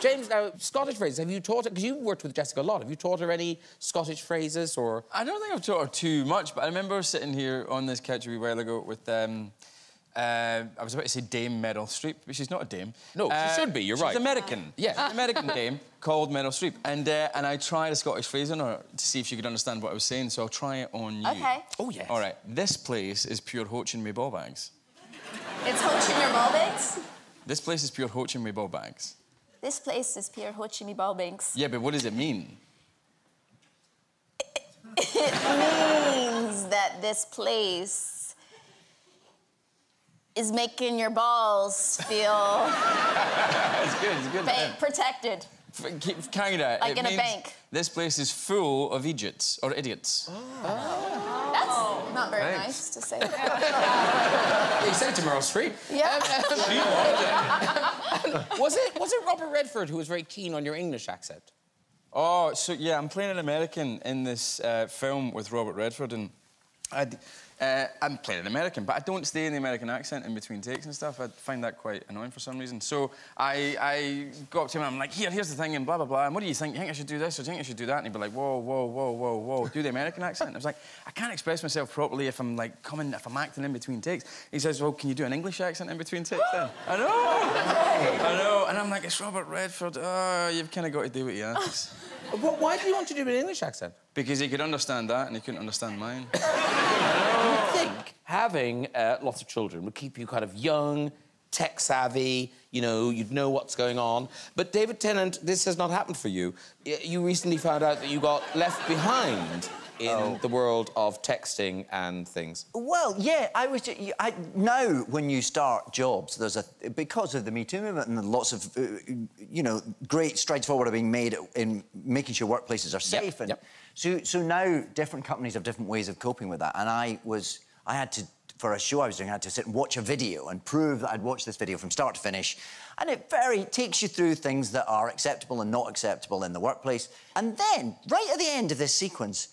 James, now, Scottish phrases, have you taught her... Because you've worked with Jessica a lot. Have you taught her any Scottish phrases, or...? I don't think I've taught her too much, but I remember sitting here on this couch a wee while ago with, I was about to say Dame Meryl Streep, but she's not a dame. No, she should be, you're right. She's American. Yeah, an American dame called Meryl Streep. And I tried a Scottish phrase on her to see if she could understand what I was saying, so I'll try it on you. OK. Oh, yes. All right. This place is pure hoaching me ball bags. It's hoaching your ball bags? This place is pure hoaching me ball bags. This place is pure hoaching me ball bags. Yeah, but what does it mean? It means that this place is making your balls feel... It's good, it's good. Protected. Keep carrying that. Like in a bank. This place is full of idiots, or idiots. Oh. That's not very nice to say. Yeah, you said it to Meryl Streep. Yeah. Was it Robert Redford who was very keen on your English accent? Oh, so, yeah, I'm playing an American in this film with Robert Redford, and I'm playing an American, but I don't stay in the American accent in between takes and stuff. I find that quite annoying for some reason. So I go up to him and I'm like, here's the thing, and blah, blah, blah, and what do you think? You think I should do this, or do you think I should do that? And he'd be like, whoa, whoa, whoa, whoa, whoa, do the American accent. And I was like, I can't express myself properly if I'm, like, if I'm acting in between takes. He says, well, can you do an English accent in between takes then? I know! I know, and I'm like, it's Robert Redford. Oh, you've kind of got to do what you ask. Well, why do you want to do an English accent? Because he could understand that and he couldn't understand mine. You'd think having lots of children would keep you kind of young, tech-savvy, you know, you'd know what's going on. But, David Tennant, this has not happened for you. You recently found out that you got left behind in the world of texting and things. Well, yeah, now, when you start jobs, there's because of the Me Too movement and lots of, you know, great strides forward are being made in making sure workplaces are safe. So now different companies have different ways of coping with that. And I had to, for a show I was doing, I had to sit and watch a video and prove that I'd watched this video from start to finish. And it takes you through things that are acceptable and not acceptable in the workplace. And then, right at the end of this sequence,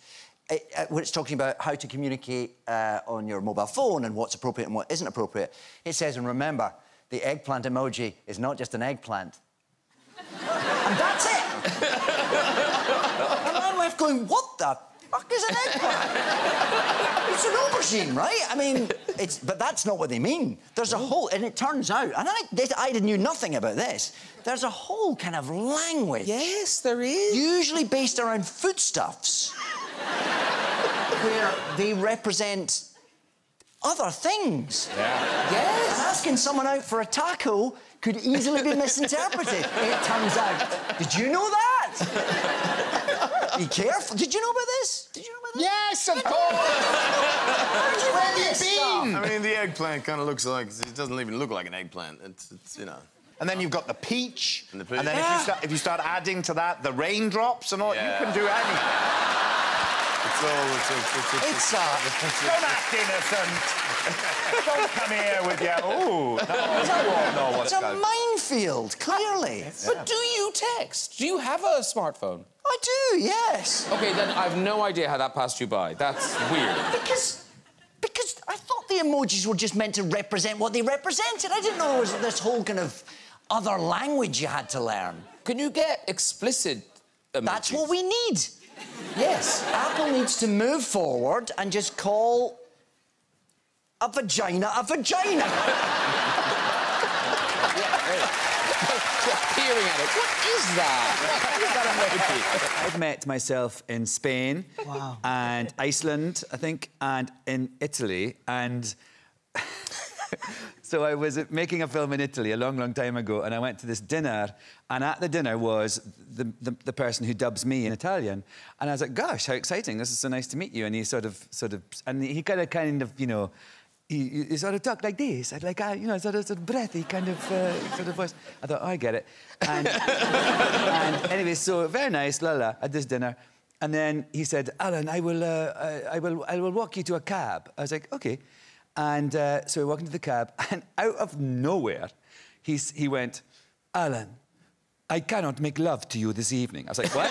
when it's talking about how to communicate on your mobile phone and what's appropriate and what isn't appropriate, it says, and remember, the eggplant emoji is not just an eggplant. And that's it! And I'm left going, what the fuck is an eggplant? It's an aubergine, right? I mean, but that's not what they mean. There's a whole... And it turns out, and I knew nothing about this, there's a whole kind of language... Yes, there is. ...usually based around foodstuffs, where they represent other things. Yeah. Yes. And asking someone out for a taco could easily be misinterpreted, it turns out. Did you know that? Be careful. Did you know about this? Did you know about this? Yes, of course! Where have you been? I mean, the eggplant kind of looks like... It doesn't even look like an eggplant. It's you know... And then you've got the peach. And the peach. And then if you start adding to that the raindrops and all, you can do anything. Don't act innocent. Don't come here with your... Ooh, it's a minefield, clearly. But do you text? Do you have a smartphone? I do, yes. OK, then I've no idea how that passed you by. That's weird. Because I thought the emojis were just meant to represent what they represented. I didn't know there was this whole kind of other language you had to learn. Can you get explicit emojis? That's what we need. Yes. Apple needs to move forward and just call a vagina a vagina. Peering at it. What is that? What is that emoji? I've met myself in Spain and Iceland, I think, and in Italy, and so I was making a film in Italy a long, long time ago, and I went to this dinner, and at the dinner was the person who dubs me in Italian, and I was like, gosh, how exciting, this is so nice to meet you, and he sort of, and he kind of, you know, he sort of talked like this, like, you know, sort of breathy kind of voice. I thought, oh, I get it. And, and anyway, so very nice, at this dinner. And then he said, Alan, I will walk you to a cab. I was like, OK. And so we walked into the cab, and out of nowhere, he went, Alan, I cannot make love to you this evening. I was like, what?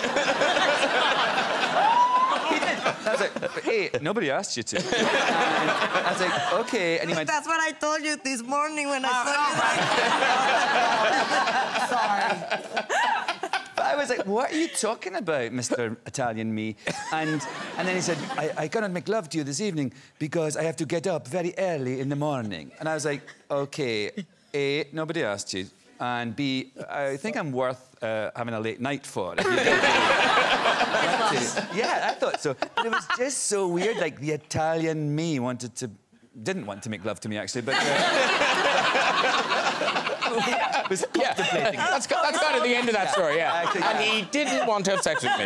He did. I was like, but, hey, nobody asked you to. And I was like, OK. And he went... That's what I told you this morning when I saw you. Sorry. was like, what are you talking about, Mr. Italian me? And then he said, I cannot make love to you this evening because I have to get up very early in the morning. And I was like, OK, A, nobody asked you. And B, I think I'm worth having a late night for. If you yeah, I thought so. But it was just so weird. Like, the Italian me didn't want to make love to me, actually, but... was contemplating. That's kind of the end of that story, yeah. And he didn't want to have sex with me.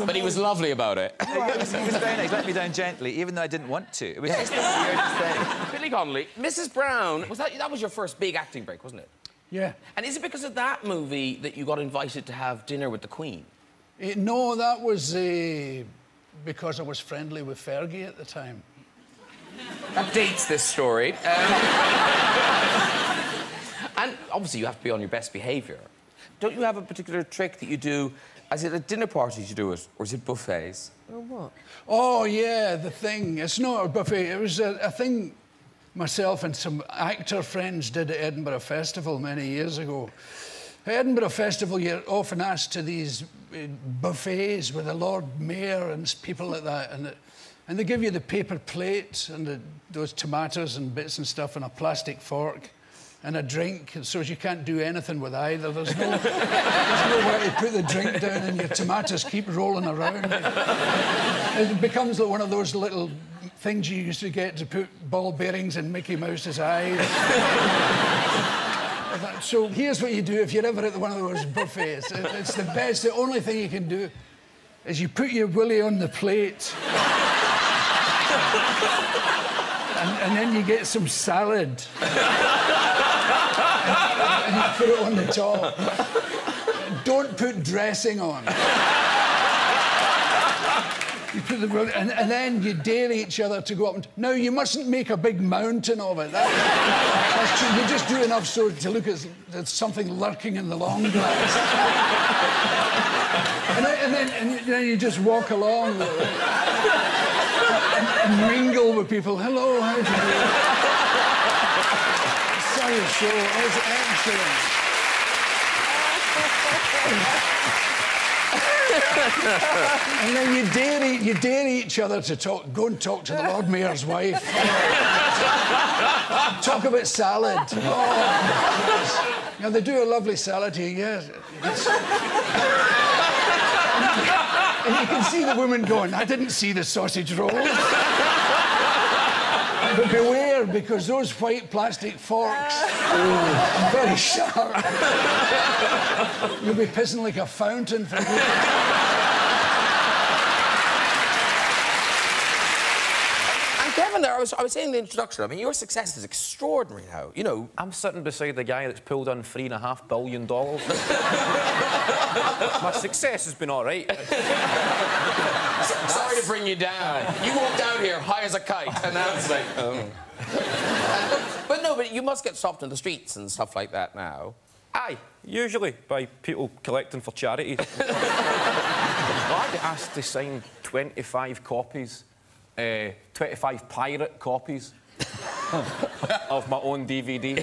But he was lovely about it. He was very nice. Let me down gently, even though I didn't want to. It was just the weirdest thing. Billy Connolly, Mrs. Brown, that was your first big acting break, wasn't it? Yeah. And is it because of that movie that you got invited to have dinner with the Queen? No, that was because I was friendly with Fergie at the time. That dates this story. And obviously you have to be on your best behaviour. Don't you have a particular trick that you do? Is it at dinner parties you do it, or is it buffets? Or what? Oh, yeah, the thing. It's not a buffet. It was a thing myself and some actor friends did at Edinburgh Festival many years ago. At Edinburgh Festival, you're often asked to these buffets with the Lord Mayor and people like that, and they give you the paper plate and those tomatoes and bits and stuff and a plastic fork and a drink, and so you can't do anything with either. There's no way to put the drink down and your tomatoes keep rolling around. It becomes like one of those little things you used to get to put ball bearings in Mickey Mouse's eyes. So here's what you do if you're ever at one of those buffets. It's the best. The only thing you can do is you put your willy on the plate and then you get some salad and you put it on the top. Don't put dressing on. You put the and then you dare each other to go up and... Now, you mustn't make a big mountain of it. That's true. You just do enough so to look as there's something lurking in the long grass. and then you just walk along and mingle with people. Hello, how do you do? I saw your show. It was excellent. And then you dare each other to go and talk to the Lord Mayor's wife. Talk about salad. Oh, you know, they do a lovely salad here, yes. And you can see the woman going, I didn't see the sausage rolls. But beware, because those white plastic forks are very sharp. You'll be pissing like a fountain for Kevin, there, I was saying in the introduction, I mean, your success is extraordinary now. You know, I'm sitting beside the guy that's pulled in $3.5 billion. My success has been all right. Sorry to bring you down. You walked out here high as a kite, and now it's like, but you must get stopped in the streets and stuff like that now. Aye, usually by people collecting for charity. I get asked to sign 25 copies. 25 pirate copies of my own DVD.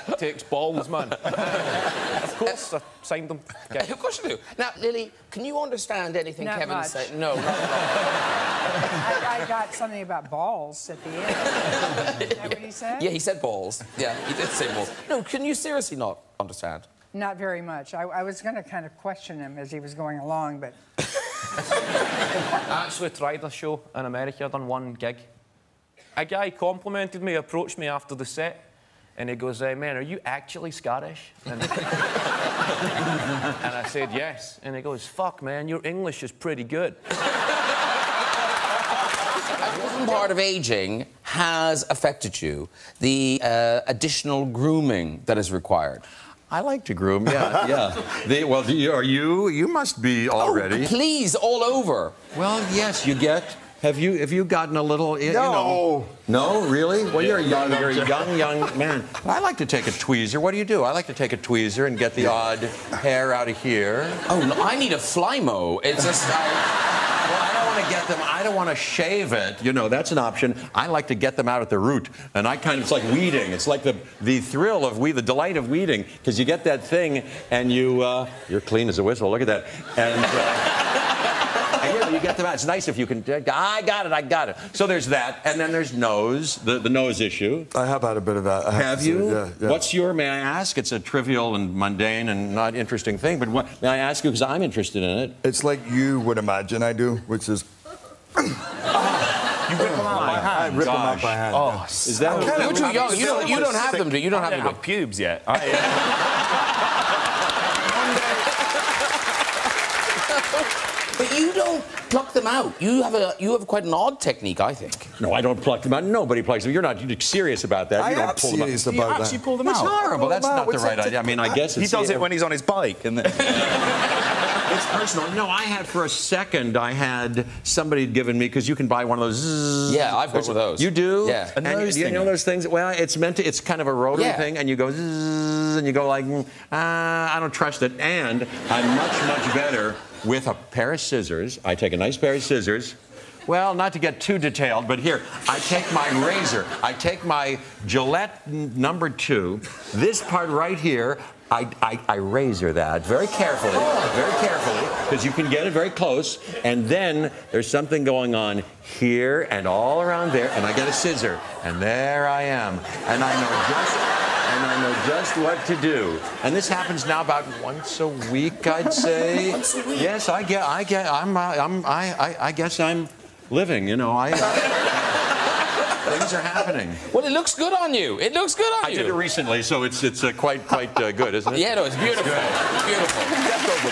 That takes balls, man. Of course, I signed them. Okay. Of course you do. Now, Lily, can you understand anything Not Kevin much. said? No, not at I got something about balls at the end. Is that what he said? all. Yeah, he said balls. Yeah, he did say balls. No, can you seriously not understand? Not very much. I was going to kind of question him as he was going along, but... I actually tried a show in America. I done one gig. A guy complimented me, approached me after the set, and he goes, man, are you actually Scottish? And I said, yes. And he goes, fuck, man, your English is pretty good. One part of ageing has affected you, the additional grooming that is required. I like to groom, yeah. You must be already. Oh, please, all over. Well, yes, you get. Have you gotten a little? You know, no, really? Well, you're a young man. I like to take a tweezer. What do? I like to take a tweezer and get the odd hair out of here. Oh, no, I need a Flymo. It's just. I don't want want to get them. I don't want to shave it. You know, that's an option. I like to get them out at the root, and it's like weeding. It's like the thrill of the delight of weeding, because you get that thing, and you're clean as a whistle. Look at that. And you get them out. It's nice if you can. I got it. So there's that, and then there's nose, the nose issue. I have had a bit of that. Have you? Yeah. What's your? May I ask? It's a trivial and mundane and not interesting thing, but may I ask you, because I'm interested in it? It's like you would imagine I do, which is. You rip them out by hand? I rip them out by hand. Oh, yeah. Is that? You're too young. You don't have them. You don't have them. Have pubes yet. But you don't pluck them out. You have quite an odd technique, I think. No, I don't pluck them out. Nobody plucks them. You're not serious about that. I You don't am pull them out. serious about that. You actually pull them out? It's horrible. That's not the right idea. I mean, I guess He does it when he's on his bike, and then... It's personal. No, for a second, I had somebody had given me, because you can buy one of those. Zzz, Yeah, I've got one of those. You do? Yeah. And you know those things? Well, it's kind of a rotary thing, and you go zzz, and you go like, I don't trust it. And I'm much better with a pair of scissors. I take a nice pair of scissors. Well, not to get too detailed, but here, I take my razor. I take my Gillette number 2. This part right here, I razor that very carefully, because you can get it very close, and then there's something going on here and all around there, and I get a scissor, and there I am, and I know just what to do. And this happens now about once a week, I'd say. Once a week? Yes, I guess I'm living, you know. Things are happening. Well, it looks good on you. It looks good on you. I did it recently, so it's quite good, isn't it? Yeah, no, it's beautiful. It's beautiful.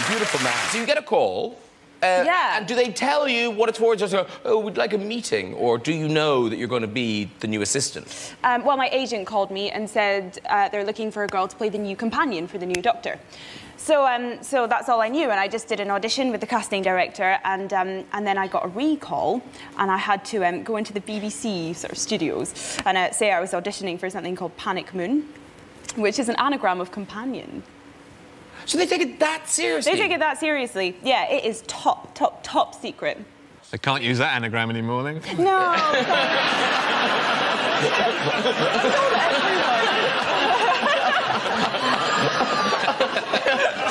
Beautiful man. So you get a call. Yeah. And do they tell you what it's for? Just go, oh, we'd like a meeting, or do you know that you're going to be the new assistant? Well, my agent called me and said they're looking for a girl to play the new companion for the new Doctor. So that's all I knew, and I just did an audition with the casting director, and then I got a recall, and I had to go into the BBC sort of studios and say I was auditioning for something called Panic Moon, which is an anagram of companion. So they take it that seriously? They take it that seriously. Yeah, it is top secret. They can't use that anagram anymore, then? No.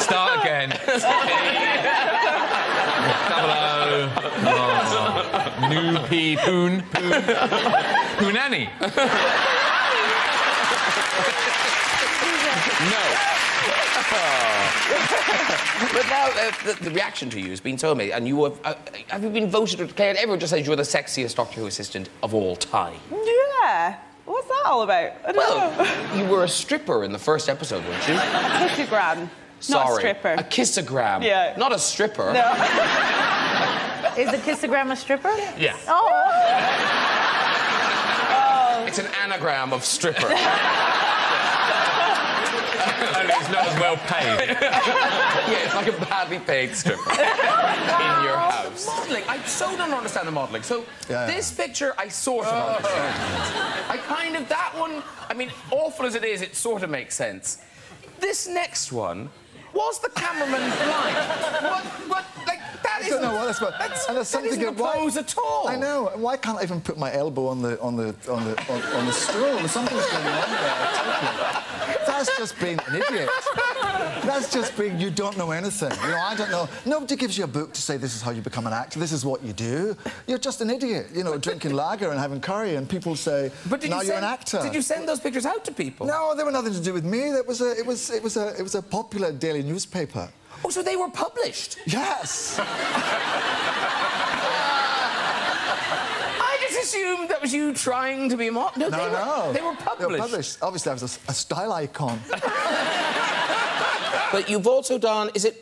Start again. Double O. New P. Poon. Poonanny. No. But now the reaction to you has been so amazing, and you have you been voted or declared? Everyone just says you're the sexiest Doctor Who assistant of all time. Yeah. What's that all about? I don't know. You were a stripper in the first episode, weren't you? A kissogram. Sorry. Not a stripper. A kissogram. Yeah. Not a stripper. No. Is a kissogram a stripper? Yeah. Oh. It's an anagram of stripper. And it's not as well paid. Yeah, it's like a badly paid stripper in your house. Modelling. I so don't understand the modelling. So this picture, I sort of understand. That one, I mean, awful as it is, it sort of makes sense. This next one, was the cameraman blind? What? Like, that isn't... I don't know what that's about. And there's something that isn't a pose at all. I know. Why can't I even put my elbow on the stool? Something's going on there. That's just being an idiot. That's just being, you don't know anything. You know, I don't know. Nobody gives you a book to say this is how you become an actor, this is what you do. You're just an idiot, you know, drinking lager and having curry, and people say, now you're an actor. Did you send those pictures out to people? No, they were nothing to do with me. It was a popular daily newspaper. Oh, so they were published? Yes. I just assumed that was you trying to be mocked. No, they were published. They were published. Obviously, I was a style icon. But you've also done, did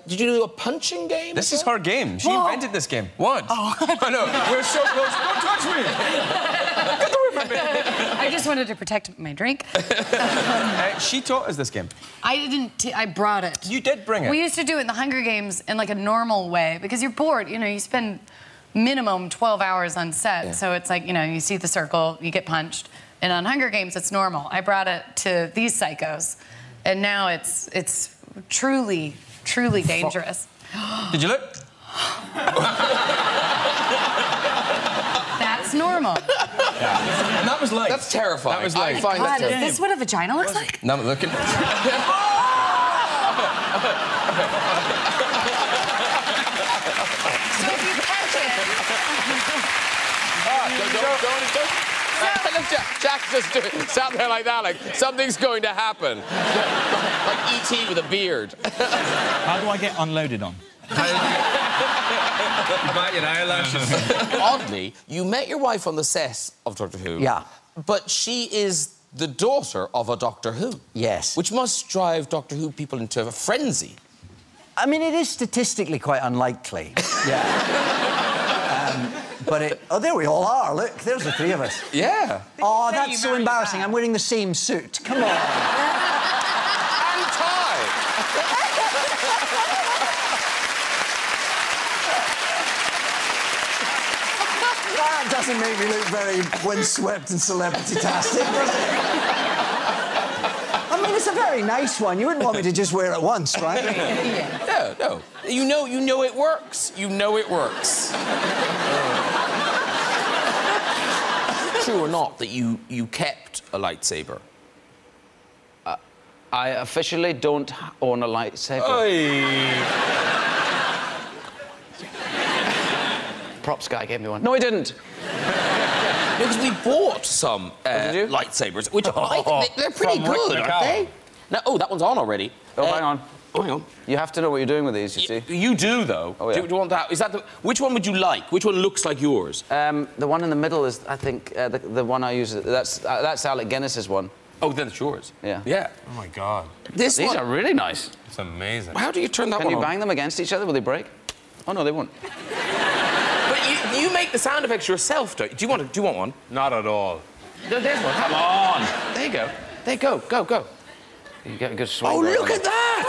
you do a punching game? This is her game. She invented this game. What? Oh, I know. We're so close. Don't touch me. Get away from me. I just wanted to protect my drink. She taught us this game. I didn't. I brought it. You did bring it. We used to do it in the Hunger Games in like a normal way because you're bored. You know, you spend minimum 12 hours on set, so it's like, you know, you see the circle, you get punched, and on Hunger Games it's normal. I brought it to these psychos, and now it's truly dangerous. Did you look? normal. And that was life. That's terrifying. That was life. I find God, that is this what a vagina looks like? Now I'm looking. So if you catch it... Look, Jack's just sat there like that, like something's going to happen. Like E.T. with a beard. How do I get unloaded on? About your eyelashes. Oddly, you met your wife on the set of Doctor Who. Yeah. But she is the daughter of a Doctor Who. Yes. Which must drive Doctor Who people into a frenzy. I mean, it is statistically quite unlikely. Yeah. But it... Oh, there we all are. Look, there's the three of us. Yeah. Oh, that's so embarrassing. I'm wearing the same suit. Come on. And tie. That doesn't make me look very windswept and celebrity-tastic, does it? I mean, it's a very nice one. You wouldn't want me to just wear it once, right? No. You know it works. You know it works. True or not that you kept a lightsaber? I officially don't own a lightsaber. Props guy gave me one. No, he didn't. Because we bought some lightsabers, which I think they're pretty good, aren't they? No, oh, that one's on already. Oh, hang on. Oh, hang on. You have to know what you're doing with these, you see. You do, though. Oh, yeah. Do you want that? Is that the... Which one would you like? Which one looks like yours? The one in the middle is, I think, the one I use. That's Alec Guinness's one. Oh, then it's yours. Yeah. Yeah. Oh, my God. These are really nice. It's amazing. How do you turn that Can one you on? bang them against each other? Will they break? Oh, no, they won't. But you make the sound effects yourself, don't you? Do you want one? Not at all. There's one. Come on. There you go. There you go. Go. You get a good swing. Oh, look at that!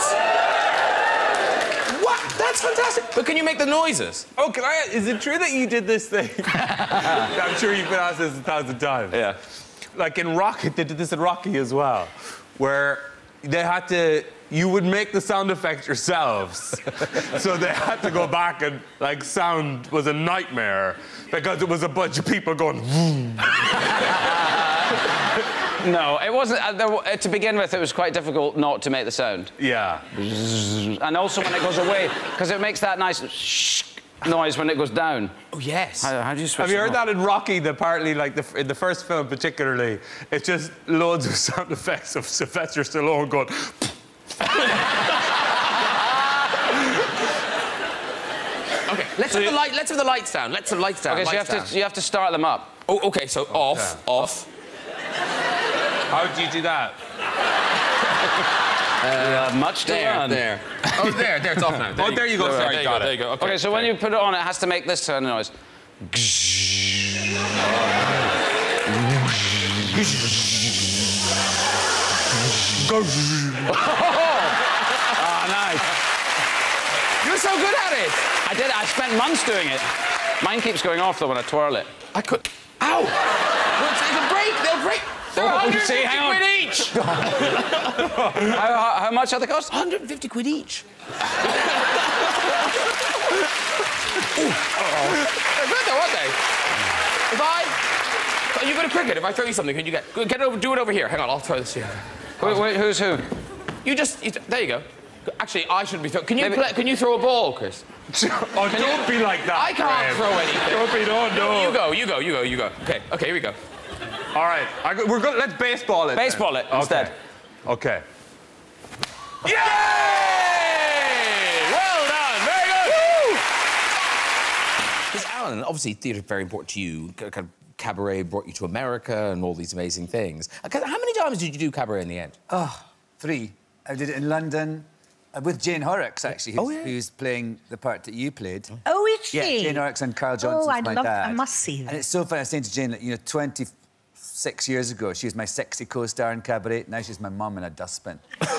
What? That's fantastic. But can you make the noises? Oh, is it true that you did this thing? I'm sure you've been asked this 1,000 times. Yeah. Like in Rocky, they did this in Rocky as well, where they had to... You would make the sound effects yourselves. So they had to go back and, like, sound was a nightmare because it was a bunch of people going... No, it wasn't. To begin with, it was quite difficult not to make the sound. Yeah. And also when it goes away, because it makes that nice noise when it goes down. Oh, yes. How do you switch Have you them heard off? that in Rocky? Apparently, like in the first film particularly, it's just loads of sound effects of Sylvester Stallone going... Okay, let's have the lights down. Let's have the lights down. Okay, so you have to start them up. Oh, okay, so off. How do you do that? Much to learn. There. Oh, there, it's off now. There you go. Sorry, got it. There you go. Okay, so when you put it on, it has to make this kind of noise. Oh, nice. You're so good at it. I did it. I spent months doing it. Mine keeps going off, though, when I twirl it. I could... Ow! It'll break. They'll break. They're 150 quid each. How much are they cost? 150 quid each. They're good though, aren't they? You go to cricket. If I throw you something, can you get it over? Do it over here. Hang on, I'll throw this here. Wait, who's who? There you go. Actually, I shouldn't be throwing. Can you throw a ball, Chris? Oh, don't be like that. I can't throw anything. Don't be, no. You go. Okay, here we go. All right, we're going. Let's baseball it. Baseball it instead. Okay. Yay! Well done. Very good. Because Alan, obviously, theatre is very important to you. Kind of cabaret brought you to America and all these amazing things. How many times did you do cabaret in the end? Oh, 3. I did it in London with Jane Horrocks, actually, who's playing the part that you played. Oh, is she? Yeah, Jane Horrocks and Carl Johnson's my dad. I must see that. And it's so funny. I was saying to Jane, like, 26 years ago, she was my sexy co-star in Cabaret. Now she's my mum in a dustbin. That's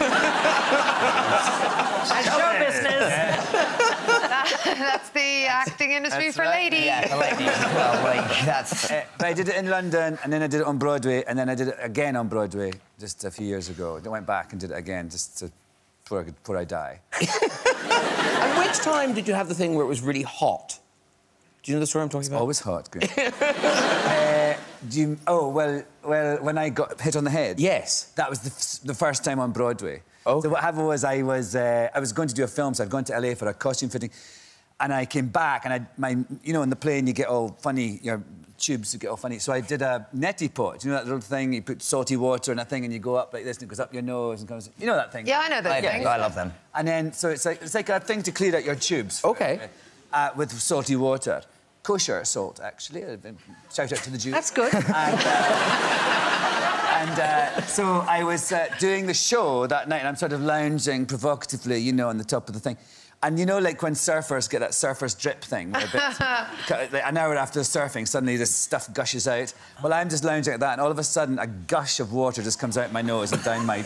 show business. That's the acting industry for ladies. Yeah, for ladies as well. Like, that's... But I did it in London, and then I did it on Broadway, and then I did it again on Broadway just a few years ago. I went back and did it again just before I die. And which time did you have the thing where it was really hot? Do you know the story I'm talking about? Always hot, good. When I got hit on the head. Yes. That was the first time on Broadway. Oh. So what happened was I was going to do a film, so I'd gone to LA for a costume fitting, and I came back, and you know, in the plane you get all funny, your tubes get all funny. So I did a neti pot. You know that little thing? You put salty water in a thing, and you go up like this, and it goes up your nose and comes. You know that thing? Yeah, I know that thing. I love them. And then so it's like a thing to clear out your tubes. Okay. With salty water. Kosher salt, actually. Shout out to the Jews. That's good. So I was doing the show that night, and I'm sort of lounging provocatively, you know, on the top of the thing. And you know, like when surfers get that surfer's drip thing, where like an hour after surfing, suddenly this stuff gushes out. Well, I'm just lounging like that, and all of a sudden, a gush of water just comes out my nose and down my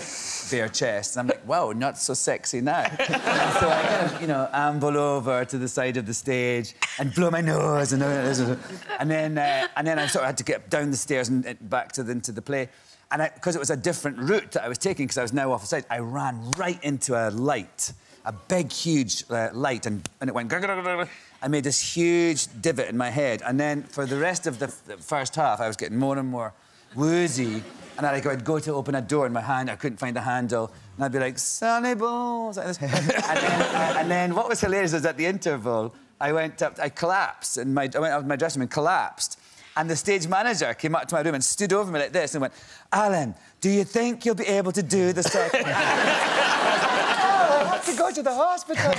bare chest. And I'm like, wow, not so sexy now. And so I kind of, you know, amble over to the side of the stage and blow my nose, and then I sort of had to get down the stairs and back into the play. And because it was a different route that I was taking, because I was now off the side, I ran right into a light. A big, huge light, and it went... I made this huge divot in my head, and then for the rest of the first half, I was getting more and more woozy, and I'd go to open a door in my hand, I couldn't find the handle, and I'd be like, Sonny Bones, like this. and then what was hilarious is at the interval, I went up, I collapsed, and I went up to my dressing room and collapsed, and the stage manager came up to my room and stood over me like this and went, Alan, do you think you'll be able to do the second to go to the hospital.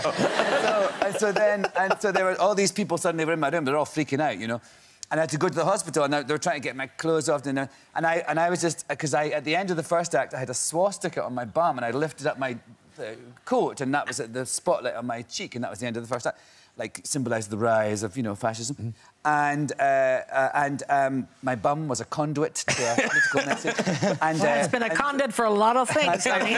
and so there were all these people suddenly were in my room. They're all freaking out, you know. And I had to go to the hospital, and they were trying to get my clothes off. And I was just... Because at the end of the first act, I had a swastika on my bum, and I lifted up my coat, and that was at the spotlight on my cheek, and that was the end of the first act. Like, symbolised the rise of, you know, fascism. Mm-hmm. My bum was a conduit to a political message. And, well, it's been a conduit for a lot of things, honey.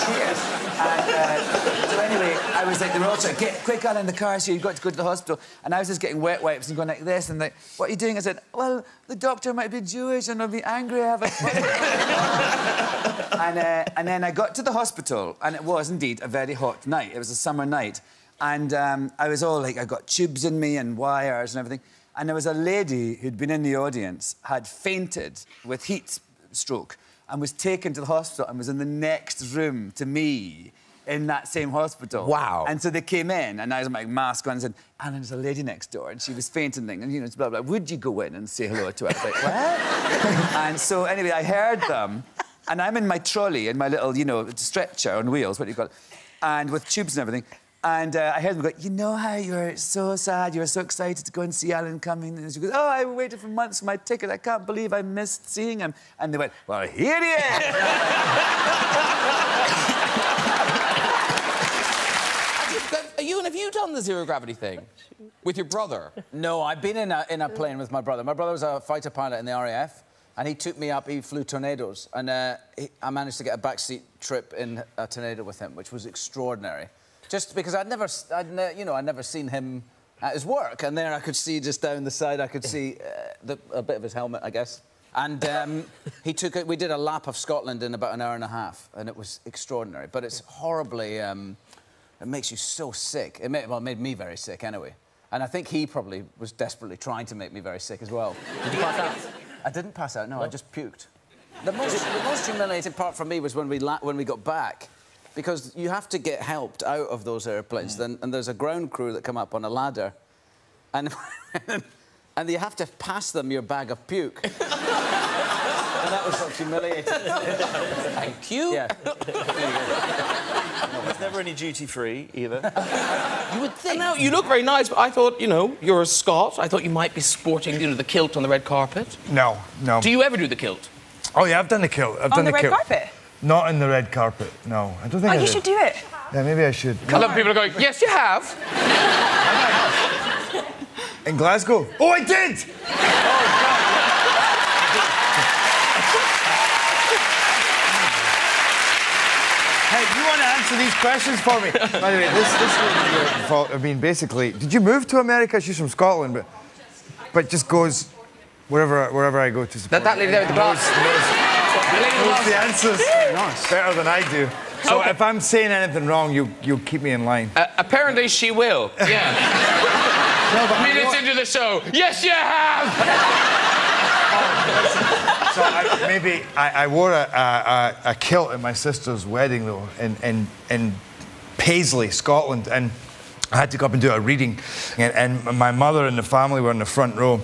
Cheers. So anyway, I was like, they were all trying, get quick out in the car, so you've got to go to the hospital. And I was just getting wet wipes and going like this, and like, what are you doing? I said, well, the doctor might be Jewish and I'll be angry. I have and then I got to the hospital, and it was indeed a very hot night. It was a summer night. And I was all like, I got tubes in me and wires and everything. And there was a lady who'd been in the audience, had fainted with heat stroke, and was taken to the hospital and was in the next room to me in that same hospital. Wow. And so they came in, and I was with my mask on and said, Alan, there's a lady next door, and she was fainting, and, you know, blah, blah. Would you go in and say hello to her? I was like, what? And so, anyway, I heard them, and I'm in my trolley, in my little, you know, stretcher on wheels, what do you call it, and with tubes and everything. And I heard them go, you know how you were so sad, you were so excited to go and see Alan coming? And she goes, oh, I waited for months for my ticket. I can't believe I missed seeing him. And they went, well, here he is! Have you done the zero gravity thing with your brother? No, I've been in a plane with my brother. My brother was a fighter pilot in the RAF, and he took me up, he flew Tornadoes, and I managed to get a backseat trip in a Tornado with him, which was extraordinary. Just because I'd never seen him at his work, and there I could see just down the side, I could see a bit of his helmet, I guess. And we did a lap of Scotland in about an hour and a half, and it was extraordinary. But it's horribly, it makes you so sick. It made me very sick anyway. And I think he probably was desperately trying to make me very sick as well. Did you pass out? I didn't pass out, no, I just puked. The most humiliating part for me was when we got back. Because you have to get helped out of those airplanes, and there's a ground crew that come up on a ladder, and you have to pass them your bag of puke. And that was sort of humiliating. Thank you. Yeah. There's never any duty-free, either. You would think. Now, you look very nice, but I thought, you know, you're a Scot. I thought you might be sporting, you know, the kilt on the red carpet. No, no. Do you ever do the kilt? Oh, yeah, I've done the kilt. I've done the red kilt. carpet? Not in the red carpet, no. I don't think I you did. should do it. Yeah, maybe I should. A lot of people are going, yes, you have. In Glasgow? Oh, I did! Hey, you want to answer these questions for me? By the way, this is your fault. I mean, basically, did you move to America? She's from Scotland, but just goes wherever I go to support. That lady there with the glass. Knows the answers better than I do. So if I'm saying anything wrong, you'll keep me in line. Apparently she will, yeah. Minutes into the show, yes, you have! So I wore a kilt at my sister's wedding, though, in Paisley, Scotland, and I had to go up and do a reading. And my mother and the family were in the front row.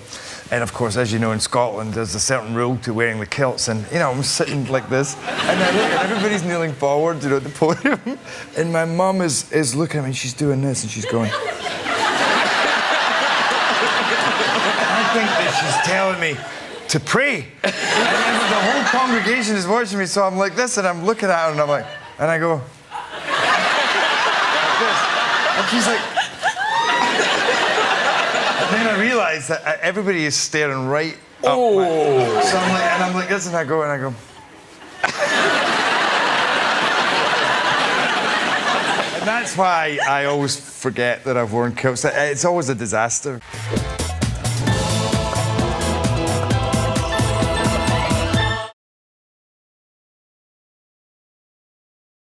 And of course, as you know, in Scotland, there's a certain rule to wearing the kilts. And, you know, I'm sitting like this, and I look, and everybody's kneeling forward, you know, at the podium. And my mum is looking at me, and she's doing this, and she's going... I think that she's telling me to pray. And then the whole congregation is watching me, so I'm like this, and I'm looking at her, and I'm like... And I go... like this. And she's like... And then I realised that everybody is staring right up. So I'm like this, and I go. And that's why I always forget that I've worn kilts. It's always a disaster.